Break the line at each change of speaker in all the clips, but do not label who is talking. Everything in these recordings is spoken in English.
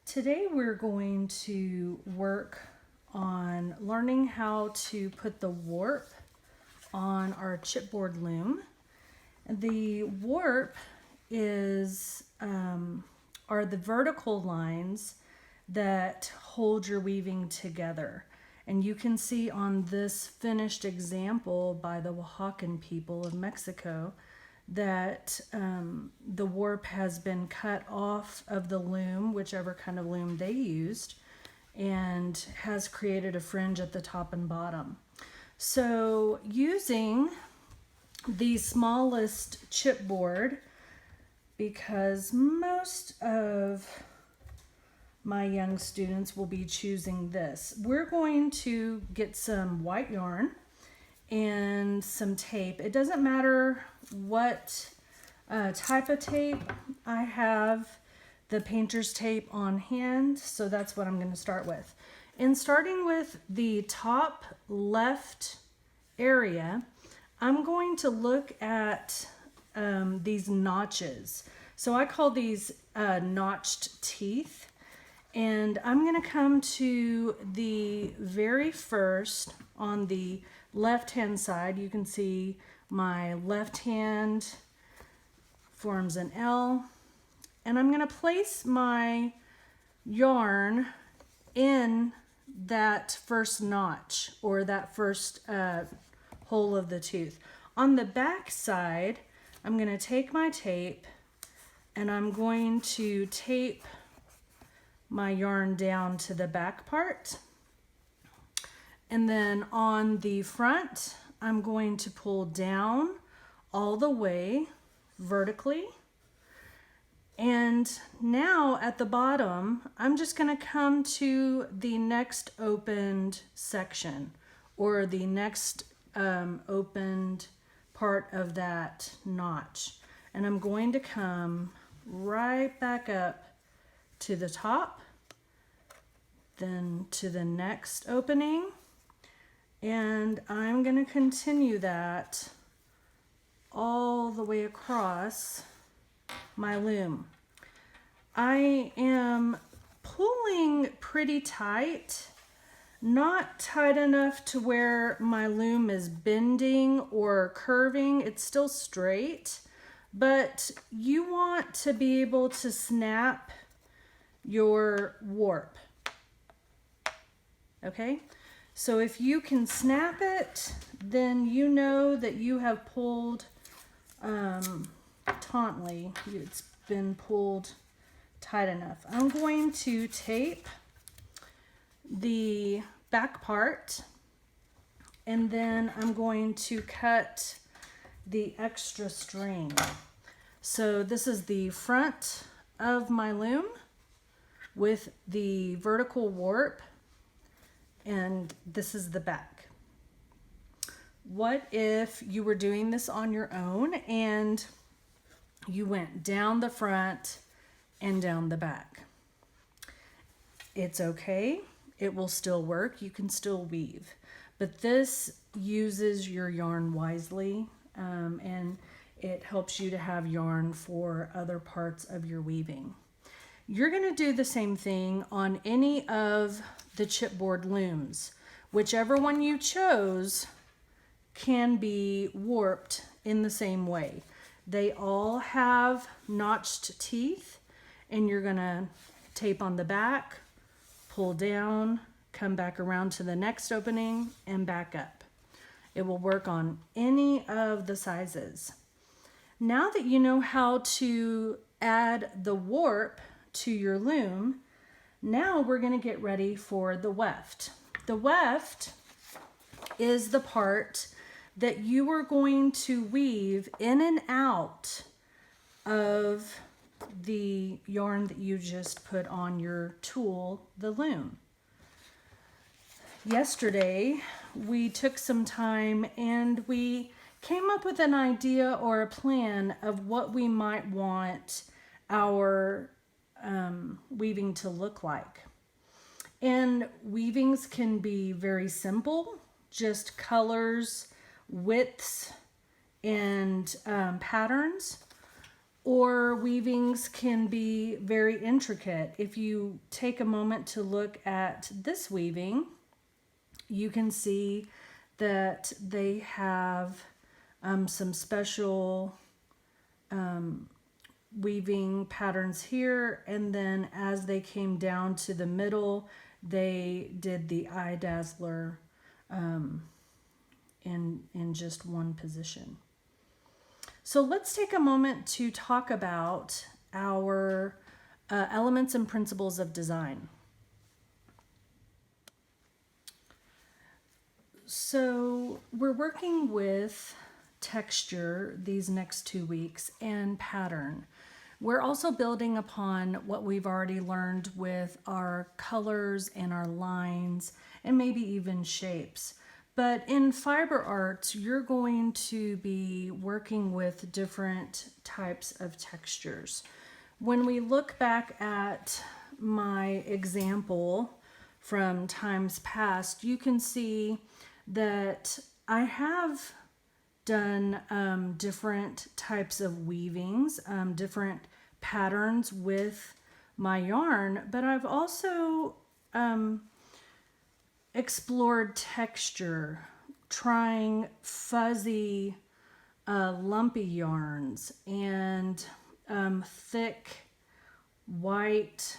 Today we're going to work on learning how to put the warp on our chipboard loom. The warp are the vertical lines that hold your weaving together. And you can see on this finished example by the Oaxacan people of Mexico that the warp has been cut off of the loom, whichever kind of loom they used, and has created a fringe at the top and bottom. So using the smallest chipboard, because most of my young students will be choosing this, we're going to get some white yarn and some tape. It doesn't matter what type of tape. I have the painter's tape on hand, so that's what I'm going to start with. In starting with the top left area, I'm going to look at these notches. So I call these notched teeth. And I'm going to come to the very first on the left-hand side. You can see my left hand forms an L. And I'm going to place my yarn in that first notch, or that first hole of the tooth. On the back side, I'm going to take my tape and I'm going to tape my yarn down to the back part. And then on the front, I'm going to pull down all the way vertically. And now at the bottom, I'm just going to come to the next opened section, or the next opened part of that notch. And I'm going to come right back up to the top, then to the next opening, and I'm going to continue that all the way across my loom. I am pulling pretty tight, not tight enough to where my loom is bending or curving. It's still straight, but you want to be able to snap your warp. Okay, so if you can snap it, then you know that you have pulled tautly. It's been pulled tight enough. I'm going to tape the back part, and then I'm going to cut the extra string. So this is the front of my loom with the vertical warp, and this is the back. What if you were doing this on your own and you went down the front and down the back? It's okay. It will still work. You can still weave. But this uses your yarn wisely, and it helps you to have yarn for other parts of your weaving. You're going to do the same thing on any of the chipboard looms. Whichever one you chose can be warped in the same way. They all have notched teeth, and you're going to tape on the back, pull down, come back around to the next opening, and back up. It will work on any of the sizes. Now that you know how to add the warp to your loom, now we're going to get ready for the weft. The weft is the part that you are going to weave in and out of the yarn that you just put on your tool, the loom. Yesterday, we took some time and we came up with an idea or a plan of what we might want our weaving to look like. And weavings can be very simple, just colors, widths, and patterns. or weavings can be very intricate. If you take a moment to look at this weaving, you can see that they have some special weaving patterns here, and then as they came down to the middle, they did the eye dazzler in just one position. So let's take a moment to talk about our elements and principles of design. So we're working with texture these next 2 weeks and pattern. We're also building upon what we've already learned with our colors and our lines and maybe even shapes. But in fiber arts, you're going to be working with different types of textures. When we look back at my example from times past, you can see that I have done different types of weavings, different patterns with my yarn, but I've also explored texture, trying fuzzy, lumpy yarns and thick white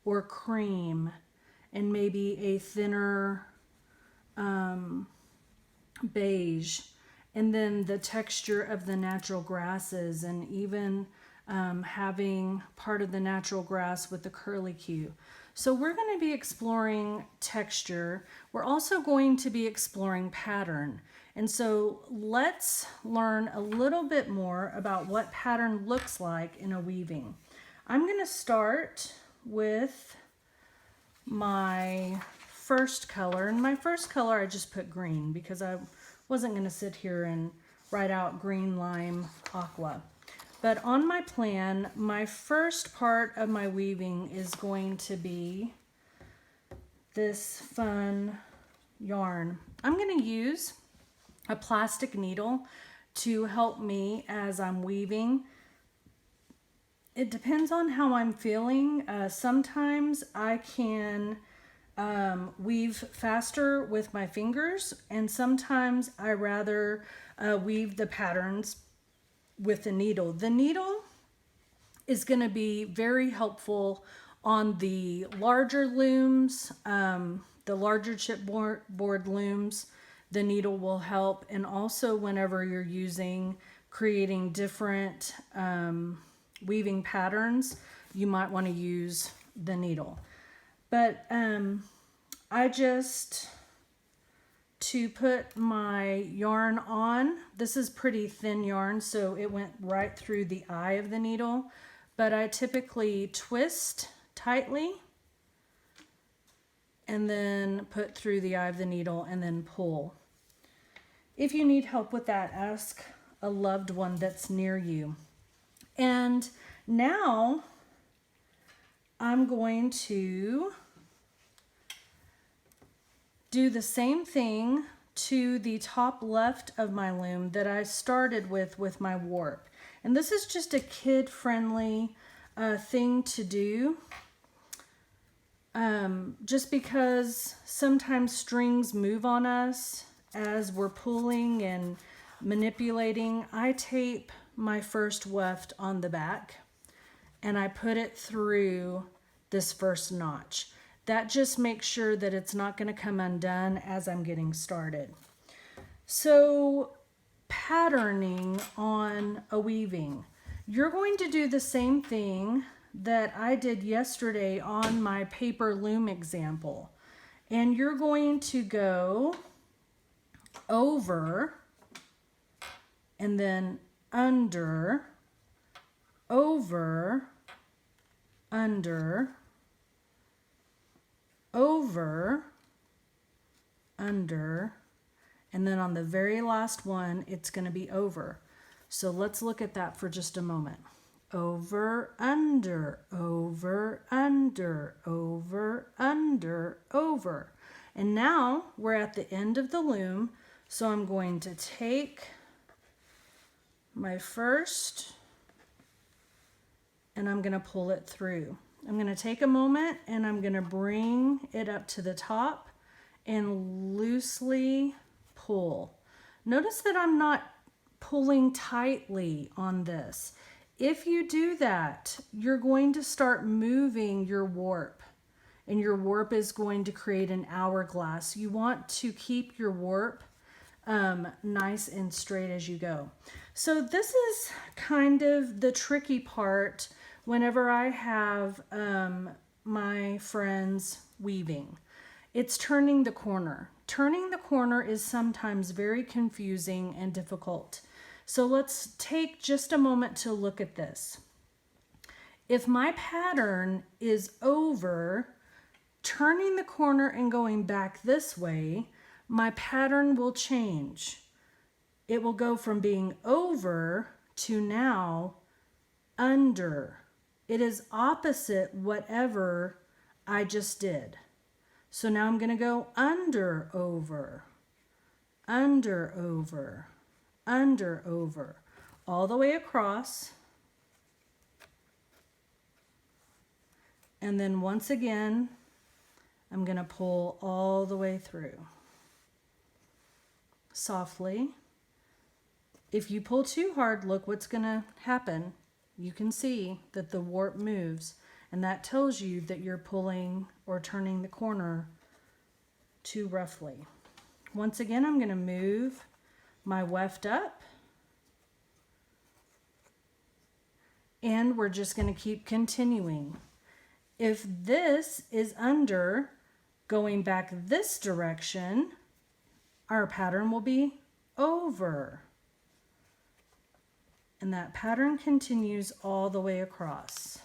or cream, and maybe a thinner beige, and then the texture of the natural grasses, and even having part of the natural grass with the curlicue. So we're going to be exploring texture. We're also going to be exploring pattern. And so let's learn a little bit more about what pattern looks like in a weaving. I'm going to start with my first color. And my first color I just put green because I wasn't going to sit here and write out green, lime, aqua. But on my plan, my first part of my weaving is going to be this fun yarn. I'm going to use a plastic needle to help me as I'm weaving. It depends on how I'm feeling. Sometimes I can weave faster with my fingers, and sometimes I rather weave the patterns with the needle. The needle is going to be very helpful on the larger looms, the larger chipboard looms. The needle will help, and also whenever you're creating different weaving patterns, you might want to use the needle. But to put my yarn on, this is pretty thin yarn, so it went right through the eye of the needle, but I typically twist tightly and then put through the eye of the needle and then pull. If you need help with that, ask a loved one that's near you. And now I'm going to do the same thing to the top left of my loom that I started with my warp. And this is just a kid-friendly thing to do. Just because sometimes strings move on us as we're pulling and manipulating, I tape my first weft on the back and I put it through this first notch. That just makes sure that it's not going to come undone as I'm getting started. So patterning on a weaving, you're going to do the same thing that I did yesterday on my paper loom example. And you're going to go over and then under, over, under, over, under, and then on the very last one, it's going to be over. So let's look at that for just a moment. Over, under, over, under, over, under, over. And now we're at the end of the loom, so I'm going to take my first and I'm going to pull it through. I'm going to take a moment and I'm going to bring it up to the top and loosely pull. Notice that I'm not pulling tightly on this. If you do that, you're going to start moving your warp, and your warp is going to create an hourglass. You want to keep your warp nice and straight as you go. So this is kind of the tricky part whenever I have my friends weaving. It's turning the corner. Turning the corner is sometimes very confusing and difficult. So let's take just a moment to look at this. If my pattern is over, turning the corner and going back this way, my pattern will change. It will go from being over to now under. It is opposite whatever I just did. So now I'm going to go under, over, under, over, under, over, all the way across. And then once again, I'm going to pull all the way through. Softly. If you pull too hard, look what's going to happen. You can see that the warp moves, and that tells you that you're pulling or turning the corner too roughly. Once again, I'm going to move my weft up, and we're just going to keep continuing. If this is under, going back this direction, our pattern will be over. And that pattern continues all the way across.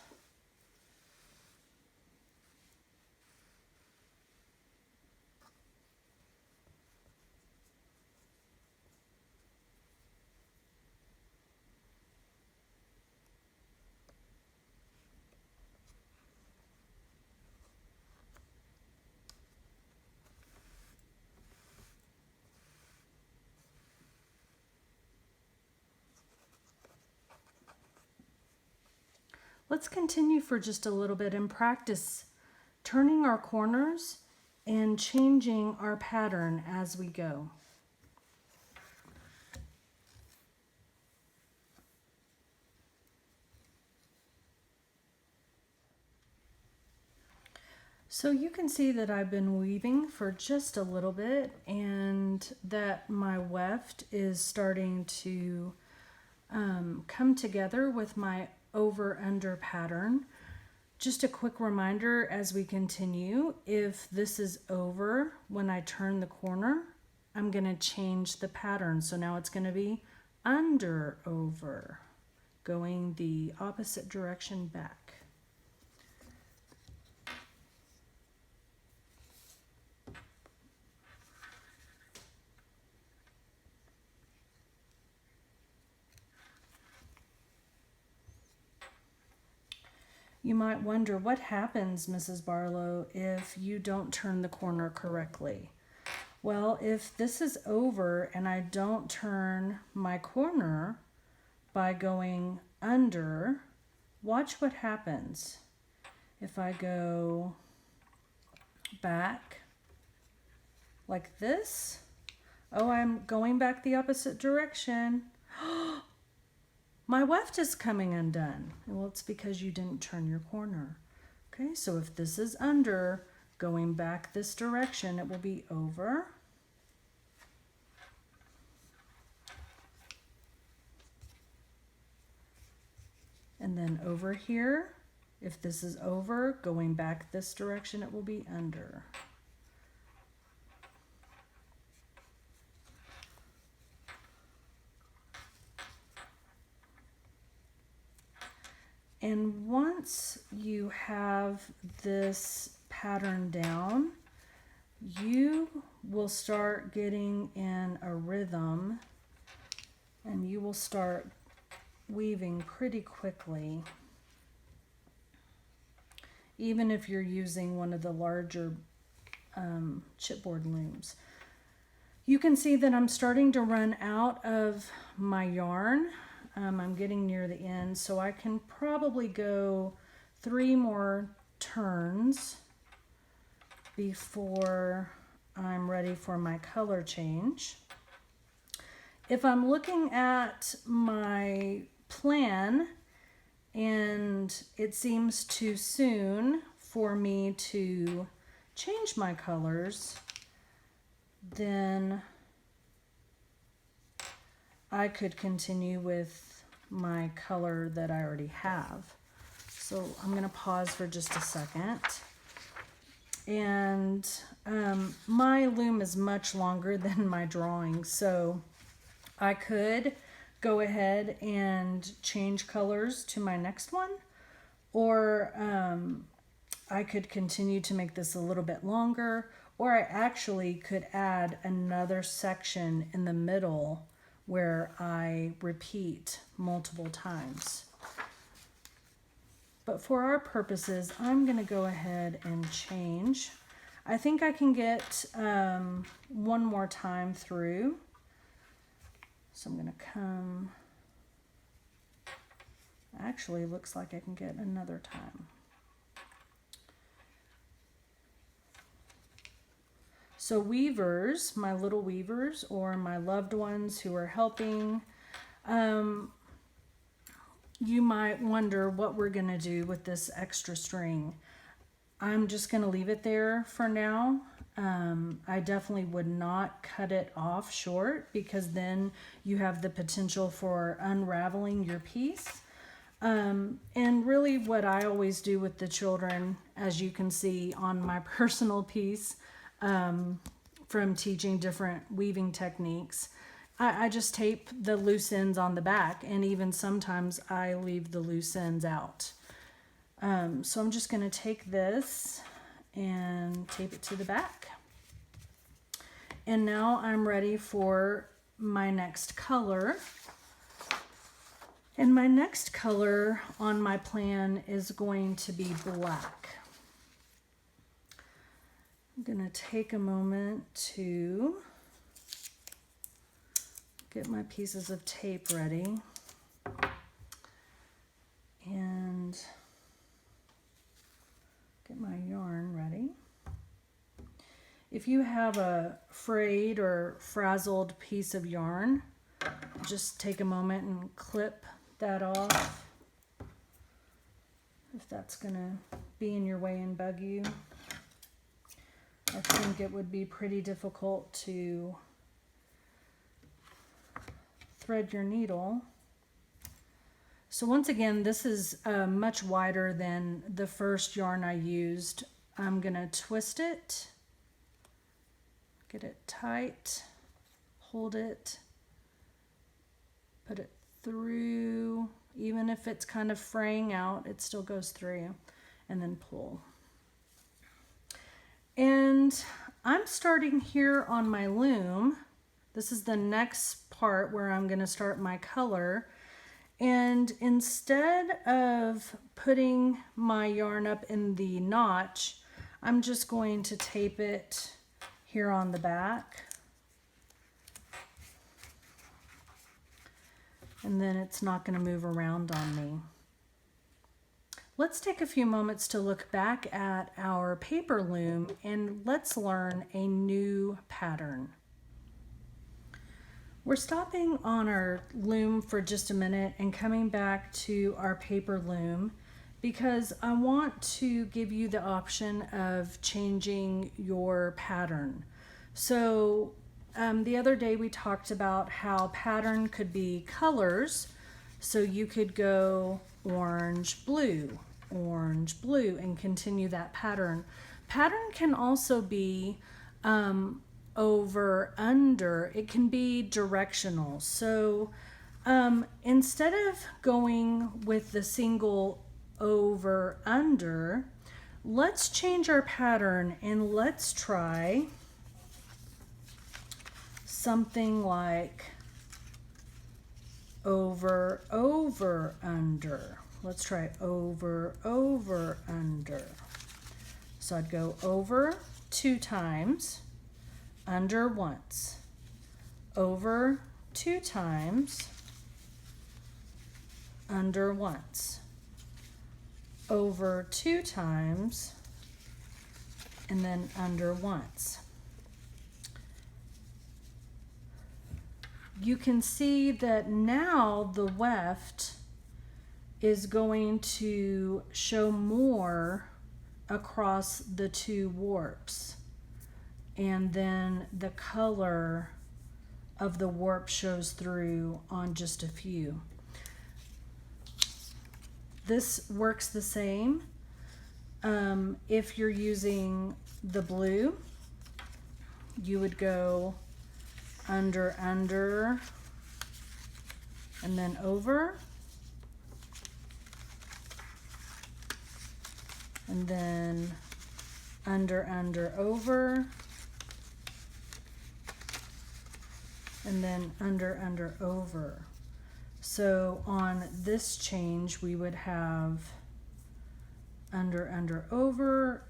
Let's continue for just a little bit and practice turning our corners and changing our pattern as we go. So you can see that I've been weaving for just a little bit and that my weft is starting to come together with my over-under pattern. Just a quick reminder as we continue, if this is over, when I turn the corner, I'm going to change the pattern. So now it's going to be under, over, going the opposite direction back. You might wonder, what happens, Mrs. Barlow, if you don't turn the corner correctly? Well, if this is over and I don't turn my corner by going under, watch what happens. If I go back like this, oh, I'm going back the opposite direction. My weft is coming undone. Well, it's because you didn't turn your corner. Okay, so if this is under, going back this direction, it will be over. And then over here, if this is over, going back this direction, it will be under. And once you have this pattern down, you will start getting in a rhythm and you will start weaving pretty quickly. Even if you're using one of the larger chipboard looms. You can see that I'm starting to run out of my yarn. I'm getting near the end, so I can probably go 3 more turns before I'm ready for my color change. If I'm looking at my plan and it seems too soon for me to change my colors, then I could continue with my color that I already have. So I'm going to pause for just a second. And my loom is much longer than my drawing, so I could go ahead and change colors to my next one, or I could continue to make this a little bit longer, or I actually could add another section in the middle where I repeat multiple times. But for our purposes, I'm going to go ahead and change. I think I can get one more time through. So I'm going to come, actually looks like I can get another time. So weavers, my little weavers or my loved ones who are helping, you might wonder what we're going to do with this extra string. I'm just going to leave it there for now. I definitely would not cut it off short, because then you have the potential for unraveling your piece. And really what I always do with the children, as you can see on my personal piece, from teaching different weaving techniques, I just tape the loose ends on the back, and even sometimes I leave the loose ends out. So I'm just going to take this and tape it to the back. And now I'm ready for my next color. And my next color on my plan is going to be black. I'm going to take a moment to get my pieces of tape ready and get my yarn ready. If you have a frayed or frazzled piece of yarn, just take a moment and clip that off if that's going to be in your way and bug you. I think it would be pretty difficult to thread your needle. So once again, this is much wider than the first yarn I used. I'm going to twist it, get it tight, hold it, put it through. Even if it's kind of fraying out, it still goes through, and then pull. And I'm starting here on my loom. This is the next part where I'm going to start my color. And instead of putting my yarn up in the notch, I'm just going to tape it here on the back. And then it's not going to move around on me. Let's take a few moments to look back at our paper loom and let's learn a new pattern. We're stopping on our loom for just a minute and coming back to our paper loom because I want to give you the option of changing your pattern. So the other day we talked about how pattern could be colors. So you could go orange, blue, and continue that pattern. Pattern can also be over, under. It can be directional. So instead of going with the single over, under, let's change our pattern and let's try something like over, over, under. Let's try over, over, under. So I'd go over 2 times, under once, over 2 times, under once, over 2 times, and then under once. You can see that now the weft is going to show more across the 2 warps, and then the color of the warp shows through on just a few. This works the same if you're using the blue. You would go under, and then over, and then under, over, and then under, over. So on this change, we would have under, over,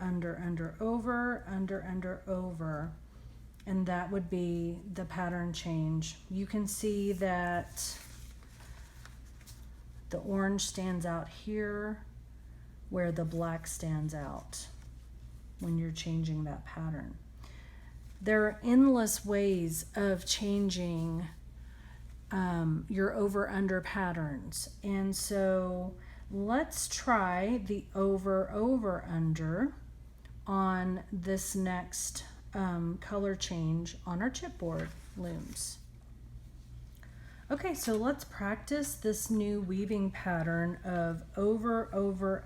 over, over, and that would be the pattern change. You can see that the orange stands out here where the black stands out when you're changing that pattern. There are endless ways of changing your over-under patterns, and so let's try the over-under on this next color change on our chipboard looms. Okay, so let's practice this new weaving pattern of over,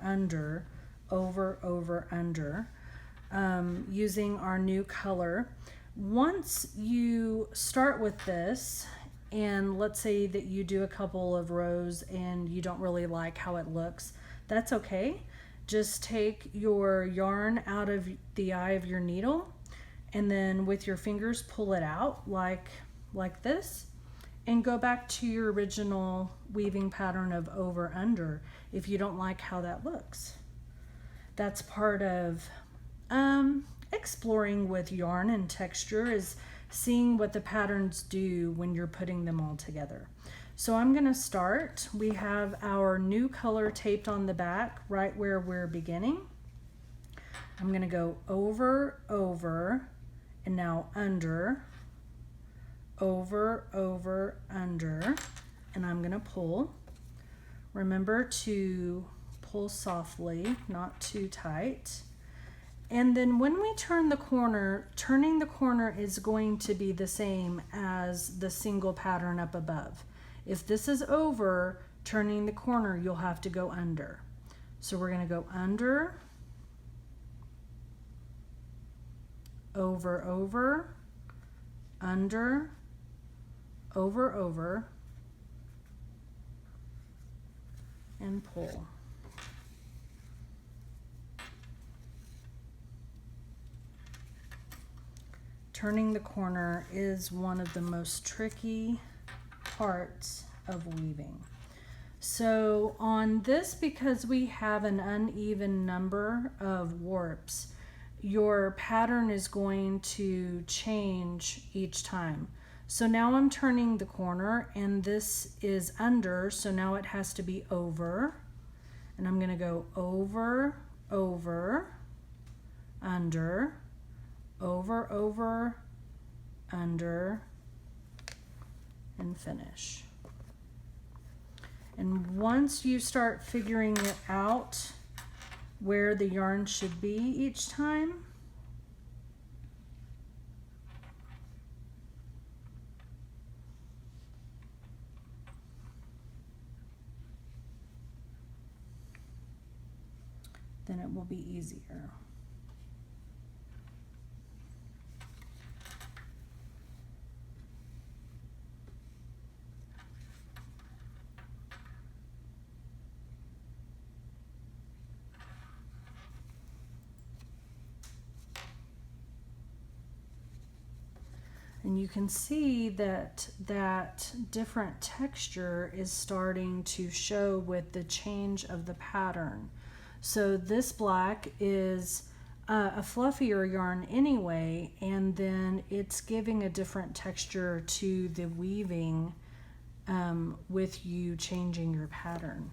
under, over, under, using our new color. Once you start with this, and let's say that you do a couple of rows and you don't really like how it looks, that's okay. Just take your yarn out of the eye of your needle, and then with your fingers pull it out like this, and go back to your original weaving pattern of over under if you don't like how that looks. That's part of exploring with yarn and texture, is seeing what the patterns do when you're putting them all together. So I'm going to start. We have our new color taped on the back right where we're beginning. I'm going to go over, and now under, over, under, and I'm going to pull. Remember to pull softly, not too tight. And then when we turn the corner, turning the corner is going to be the same as the single pattern up above. If this is over, turning the corner, you'll have to go under. So we're going to go under, over, under, over, and pull. Turning the corner is one of the most tricky parts of weaving. So on this, because we have an uneven number of warps, your pattern is going to change each time. So now I'm turning the corner, and this is under, so now it has to be over, and I'm going to go over, under, over, under, and finish. And once you start figuring it out where the yarn should be each time, then it will be easier. And you can see that that different texture is starting to show with the change of the pattern. So this black is a fluffier yarn anyway, and then it's giving a different texture to the weaving with you changing your pattern.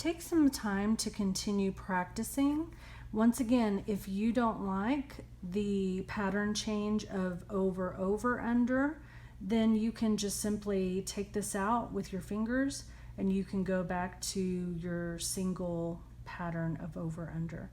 Take some time to continue practicing. Once again, if you don't like the pattern change of over, over, under, then you can just simply take this out with your fingers and you can go back to your single pattern of over, under.